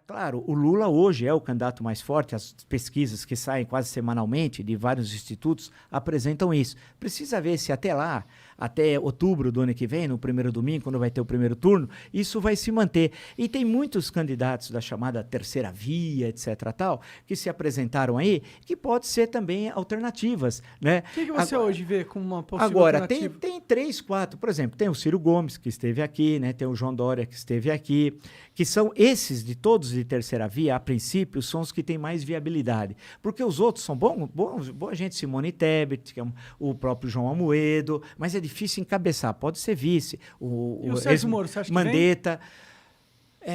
Claro, o Lula hoje é o candidato mais forte, as pesquisas que saem quase semanalmente de vários institutos apresentam isso. Precisa ver se até lá, até outubro do ano que vem, no primeiro domingo, quando vai ter o primeiro turno, isso vai se manter. E tem muitos candidatos da chamada terceira via, etc. tal, que se apresentaram aí, que pode ser também alternativas, né? O que você hoje vê como uma possível Agora, alternativa? tem 3, 4, por exemplo, tem o Ciro Gomes, que esteve aqui, né? Tem o João Dória, que esteve aqui, que são esses de todos de terceira via, a princípio, são os que têm mais viabilidade. Porque os outros são boa gente, Simone Tebet, que é o próprio João Amoedo, mas é difícil encabeçar, pode ser vice. E o Sérgio Moro, você acha que Mandetta.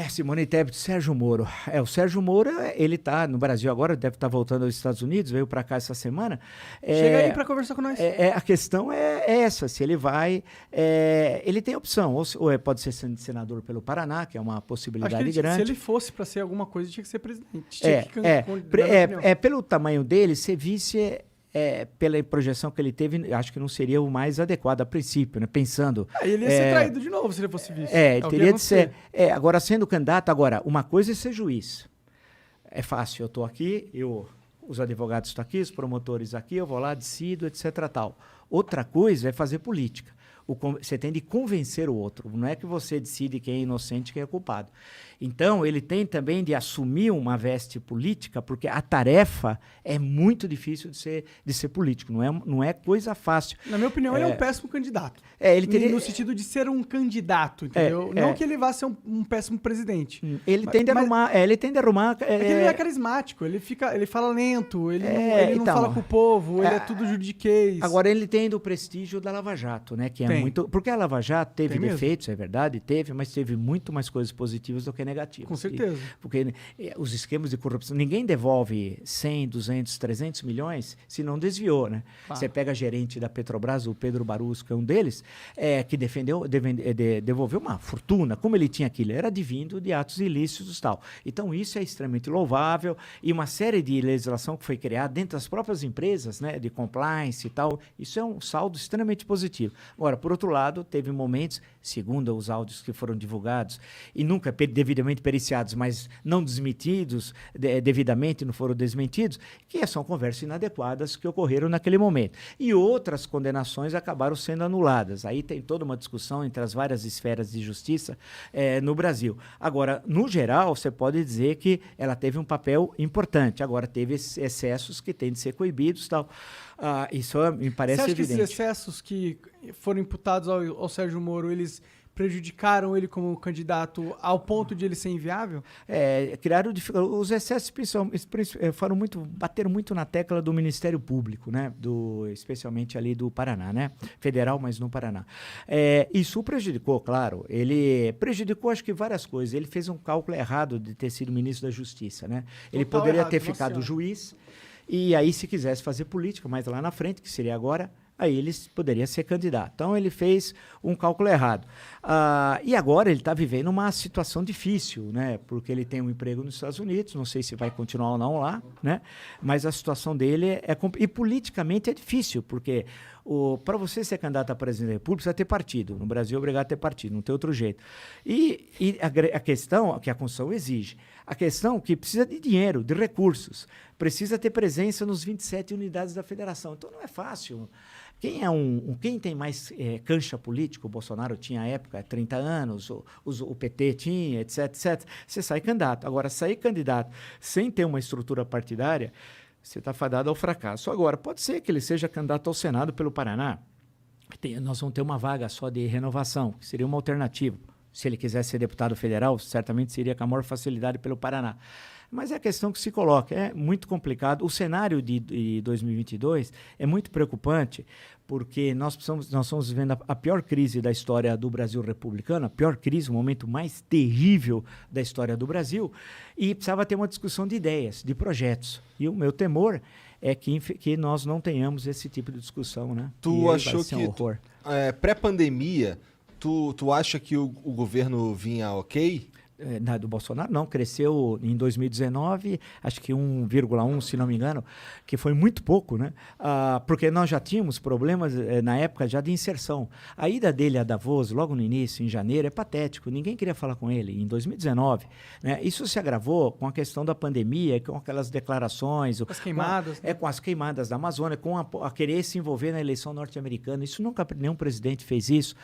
Simone Tebet, Sérgio Moro. O Sérgio Moro, ele está no Brasil agora, deve estar voltando aos Estados Unidos, veio para cá essa semana. Chega aí para conversar com nós. A questão é essa, se ele vai... ele tem opção, ou pode ser senador pelo Paraná, que é uma possibilidade grande. Se ele fosse para ser alguma coisa, tinha que ser presidente. Pelo tamanho dele, ser vice... pela projeção que ele teve, acho que não seria o mais adequado a princípio, né? Pensando... ele ia ser traído de novo se ele fosse vice. Teria de ser. Agora, sendo candidato, uma coisa é ser juiz. É fácil, eu estou aqui, os advogados estão aqui, os promotores aqui, eu vou lá, decido, etc. tal. Outra coisa é fazer política. Você tem de convencer o outro. Não é que você decide quem é inocente e quem é culpado. Então, ele tem também de assumir uma veste política, porque a tarefa é muito difícil de ser político. Não é coisa fácil. Na minha opinião, ele é um péssimo candidato. Ele teria... No sentido de ser um candidato, entendeu? Não que ele vá ser um péssimo presidente. Ele tende a arrumar... ele tende a arrumar... É que ele não é carismático. Ele fala lento, ele não fala com o povo, ele é tudo juridiquês. Agora, ele tem do prestígio da Lava Jato, né? Que é muito... Porque a Lava Jato teve defeitos, é verdade, mas teve muito mais coisas positivas do que negativas. Com certeza. Porque os esquemas de corrupção, ninguém devolve 100, 200, 300 milhões se não desviou, né? Você pega gerente da Petrobras, o Pedro Barusco, é um deles, que devolveu uma fortuna. Como ele tinha aquilo? Era advindo de atos ilícitos e tal. Então, isso é extremamente louvável e uma série de legislação que foi criada dentro das próprias empresas, né? De compliance e tal, isso é um saldo extremamente positivo. Agora, por outro lado, teve momentos, segundo os áudios que foram divulgados, e nunca devidamente periciados, mas não desmentidos devidamente, não foram desmentidos, que são conversas inadequadas que ocorreram naquele momento. E outras condenações acabaram sendo anuladas. Aí tem toda uma discussão entre as várias esferas de justiça no Brasil. Agora, no geral, você pode dizer que ela teve um papel importante. Agora, teve excessos que têm de ser coibidos e tal. Isso me parece evidente. Você acha que esses excessos que foram imputados ao Sérgio Moro, eles prejudicaram ele como candidato ao ponto de ele ser inviável? Criaram os excessos bateram muito na tecla do Ministério Público, né? Especialmente ali do Paraná, né? Federal, mas no Paraná. Isso prejudicou, claro. Ele prejudicou, acho que várias coisas. Ele fez um cálculo errado de ter sido ministro da Justiça, né? Ele poderia ter ficado juiz e aí, se quisesse fazer política, mais lá na frente, que seria agora, aí ele poderia ser candidato. Então, ele fez um cálculo errado. E agora ele está vivendo uma situação difícil, né? Porque ele tem um emprego nos Estados Unidos, não sei se vai continuar ou não lá, né? Mas a situação dele e politicamente é difícil, porque para você ser candidato a presidente da República, precisa ter partido. No Brasil é obrigado a ter partido, não tem outro jeito. E a questão que a Constituição exige, a questão que precisa de dinheiro, de recursos, precisa ter presença nos 27 unidades da federação. Então não é fácil. Quem tem mais cancha política, o Bolsonaro tinha à época 30 anos, o PT tinha, etc, etc. Você sai candidato. Agora, sair candidato sem ter uma estrutura partidária, você está fadado ao fracasso. Agora, pode ser que ele seja candidato ao Senado pelo Paraná. Nós vamos ter uma vaga só de renovação, que seria uma alternativa. Se ele quiser ser deputado federal, certamente seria com a maior facilidade pelo Paraná. Mas é a questão que se coloca, é muito complicado. O cenário de 2022 é muito preocupante, porque nós estamos vivendo a pior crise da história do Brasil republicano, a pior crise, o momento mais terrível da história do Brasil, e precisava ter uma discussão de ideias, de projetos. E o meu temor é que nós não tenhamos esse tipo de discussão, né? Tu achou que, pré-pandemia, tu acha que o governo vinha ok? Do Bolsonaro, não, cresceu em 2019, acho que 1,1, se não me engano, que foi muito pouco, né? Porque nós já tínhamos problemas, na época, já de inserção. A ida dele a Davos, logo no início, em janeiro, é patético, ninguém queria falar com ele, em 2019. Né? Isso se agravou com a questão da pandemia, com aquelas declarações... As queimadas. Com as queimadas da Amazônia, com a querer se envolver na eleição norte-americana. Isso nunca, nenhum presidente fez isso.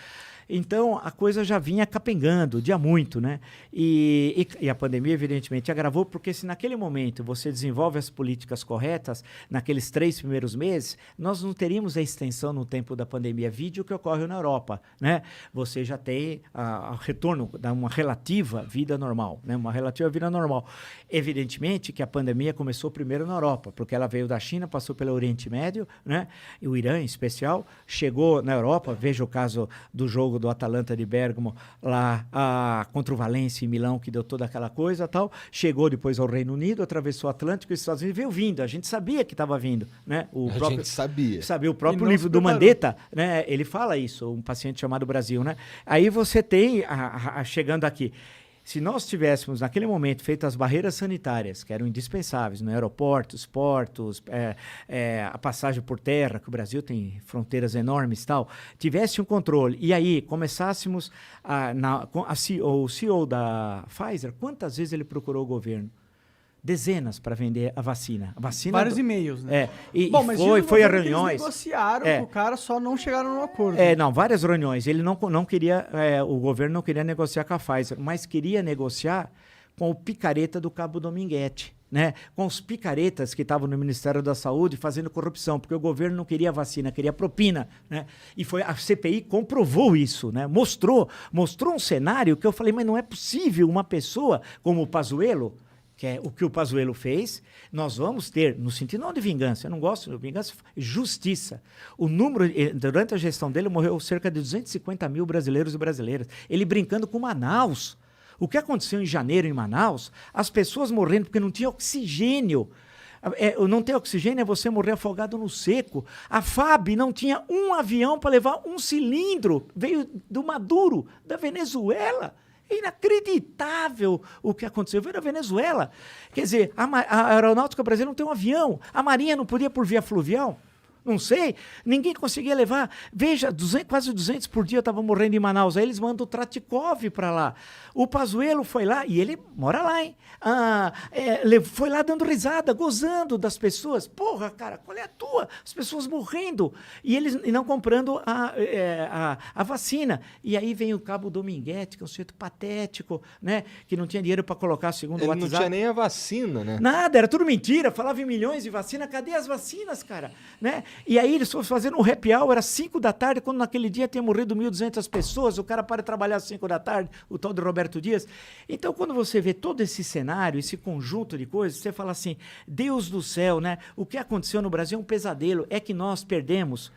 Então, a coisa já vinha capengando, de há muito, né? E a pandemia, evidentemente, agravou, porque se naquele momento você desenvolve as políticas corretas, naqueles 3 primeiros meses, nós não teríamos a extensão no tempo da pandemia. Vídeo que ocorre na Europa, né? Você já tem o retorno de uma relativa vida normal, né? Uma relativa vida normal. Evidentemente que a pandemia começou primeiro na Europa, porque ela veio da China, passou pelo Oriente Médio, né? E o Irã, em especial, chegou na Europa, veja o caso do jogo do Atalanta de Bérgamo lá contra o Valência em Milão, que deu toda aquela coisa tal, chegou depois ao Reino Unido, atravessou o Atlântico e os Estados Unidos, veio vindo, a gente sabia que estava vindo, né? A gente sabia. O próprio livro do Mandetta, né? Ele fala isso, um paciente chamado Brasil, né? Aí você tem, chegando aqui, se nós tivéssemos, naquele momento, feito as barreiras sanitárias, que eram indispensáveis, no aeroportos, portos, a passagem por terra, que o Brasil tem fronteiras enormes e tal, tivesse um controle, e aí começássemos, o CEO da Pfizer, quantas vezes ele procurou o governo? Dezenas para vender a vacina. Vários e-mails, né? Bom, mas foi a reuniões. Eles negociaram com o cara, só não chegaram no acordo. Não, várias reuniões. Ele não queria, o governo não queria negociar com a Pfizer, mas queria negociar com o picareta do Cabo Dominguete, né? Com os picaretas que estavam no Ministério da Saúde fazendo corrupção, porque o governo não queria vacina, queria propina, né? E a CPI comprovou isso, né? Mostrou um cenário que eu falei, mas não é possível uma pessoa como o Pazuello, que é o que o Pazuello fez, nós vamos ter, no sentido não de vingança, eu não gosto de vingança, justiça. O número, durante a gestão dele, morreu cerca de 250 mil brasileiros e brasileiras. Ele brincando com Manaus. O que aconteceu em janeiro em Manaus, as pessoas morrendo porque não tinha oxigênio. Não ter oxigênio é você morrer afogado no seco. A FAB não tinha um avião para levar um cilindro, veio do Maduro, da Venezuela. É inacreditável o que aconteceu. Veio da Venezuela. Quer dizer, a Aeronáutica Brasileira não tem um avião. A Marinha não podia por via fluvial? Não sei. Ninguém conseguia levar. Veja, quase 200 por dia estavam morrendo em Manaus. Aí eles mandam o Tratikov para lá. O Pazuello foi lá, e ele mora lá, hein? Foi lá dando risada, gozando das pessoas. Porra, cara, qual é a tua? As pessoas morrendo. E eles não comprando a vacina. E aí vem o Cabo Dominguete, que é um sujeito patético, né? Que não tinha dinheiro para colocar, segundo o WhatsApp. Ele não tinha nem a vacina, né? Nada, era tudo mentira. Falava em milhões de vacina. Cadê as vacinas, cara? Né? E aí eles foram fazendo um happy hour, era 5 da tarde, quando naquele dia tinha morrido 1.200 pessoas, o cara para de trabalhar às 5 da tarde, o tal de Roberto Dias. Então, quando você vê todo esse cenário, esse conjunto de coisas, você fala assim, Deus do céu, né? O que aconteceu no Brasil é um pesadelo, é que nós perdemos,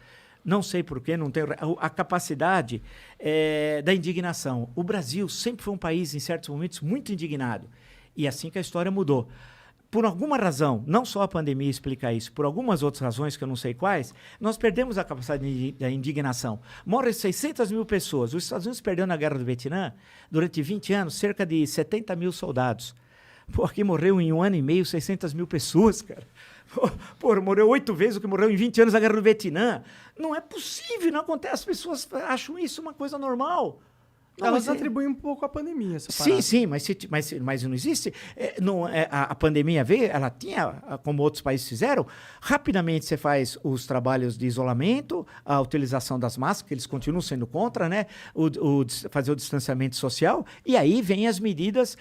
não sei porquê, não tenho a capacidade da indignação. O Brasil sempre foi um país, em certos momentos, muito indignado. E assim que a história mudou. Por alguma razão, não só a pandemia explica isso, por algumas outras razões que eu não sei quais, nós perdemos a capacidade da indignação. Morrem 600 mil pessoas. Os Estados Unidos perdeu na Guerra do Vietnã, durante 20 anos, cerca de 70 mil soldados. Pô, aqui morreu em 1 ano e meio 600 mil pessoas, cara. Pô, morreu 8 vezes o que morreu em 20 anos na Guerra do Vietnã. Não é possível, não acontece. As pessoas acham isso uma coisa normal. Elas atribuem um pouco à pandemia, essa parada. Sim, mas não existe. A pandemia veio, ela tinha, como outros países fizeram, rapidamente você faz os trabalhos de isolamento, a utilização das máscaras, que eles continuam sendo contra, né? Fazer o distanciamento social, e aí vem as medidas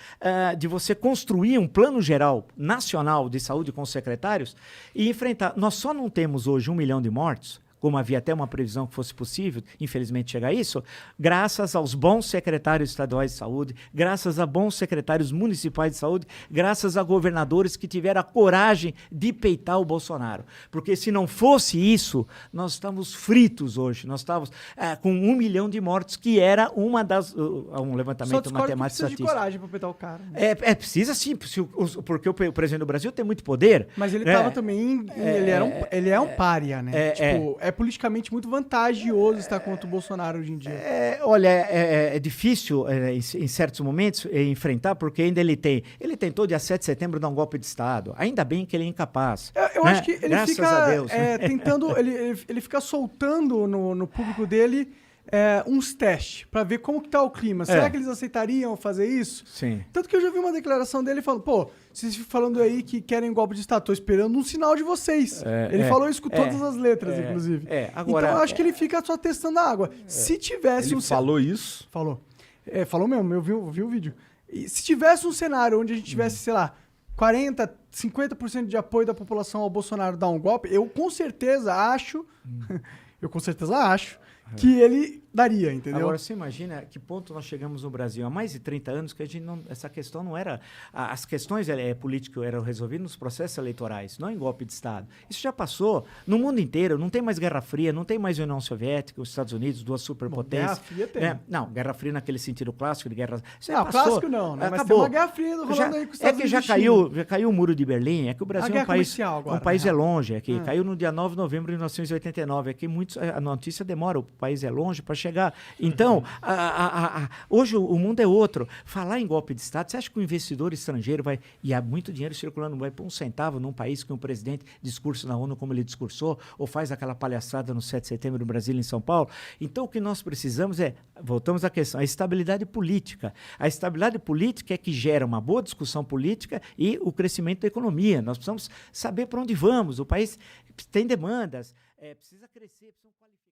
de você construir um plano geral nacional de saúde com os secretários e enfrentar. Nós só não temos hoje 1 milhão de mortos, como havia até uma previsão que fosse possível, infelizmente chegar a isso, graças aos bons secretários estaduais de saúde, graças a bons secretários municipais de saúde, graças a governadores que tiveram a coragem de peitar o Bolsonaro. Porque se não fosse isso, nós estávamos fritos hoje, nós estávamos com 1 milhão de mortos, que era uma das... um levantamento matemático estatístico. De coragem para peitar o cara. Né? Precisa sim, porque o presidente do Brasil tem muito poder. Mas ele estava também... ele é um pária, né? é politicamente muito vantajoso estar contra o Bolsonaro hoje em dia. Olha, é difícil em certos momentos enfrentar, porque ainda ele tentou dia 7 de setembro dar um golpe de Estado. Ainda bem que ele é incapaz. Eu né? acho que ele Graças fica a Deus, né? tentando, ele fica soltando no público dele uns testes pra ver como que tá o clima. Será que eles aceitariam fazer isso? Sim. Tanto que eu já vi uma declaração dele falando, pô, vocês falando aí que querem golpe de Estado, tô esperando um sinal de vocês. Ele falou isso com todas as letras, inclusive. Agora, então eu acho que ele fica só testando a água. Se tivesse Ele falou isso? Falou. Falou mesmo, eu vi o vídeo. E se tivesse um cenário onde a gente tivesse, sei lá, 40%, 50% de apoio da população ao Bolsonaro dar um golpe, eu com certeza acho que ele daria, entendeu? Agora, você imagina que ponto nós chegamos no Brasil há mais de 30 anos que essa questão não era... As questões políticas eram resolvidas nos processos eleitorais, não em golpe de Estado. Isso já passou no mundo inteiro, não tem mais Guerra Fria, não tem mais União Soviética, os Estados Unidos, duas superpotências. Guerra Fria tem. Né? Não, Guerra Fria naquele sentido clássico de guerra... Isso Não, passou. clássico não, né? Mas Acabou. tem uma Guerra Fria rolando aí com os Estados Unidos. Já caiu o muro de Berlim, é que o Brasil é um país... Agora, um país é longe, aqui. Caiu no dia 9 de novembro de 1989. Aqui a notícia demora, o país é longe para chegar. Então, hoje o mundo é outro. Falar em golpe de Estado, você acha que o investidor estrangeiro vai... E há muito dinheiro circulando, vai pôr um centavo num país que um presidente discursa na ONU como ele discursou, ou faz aquela palhaçada no 7 de setembro no Brasil e em São Paulo? Então, o que nós precisamos voltamos à questão, a estabilidade política. A estabilidade política é que gera uma boa discussão política e o crescimento da economia. Nós precisamos saber para onde vamos. O país tem demandas, precisa crescer, precisa qualificar.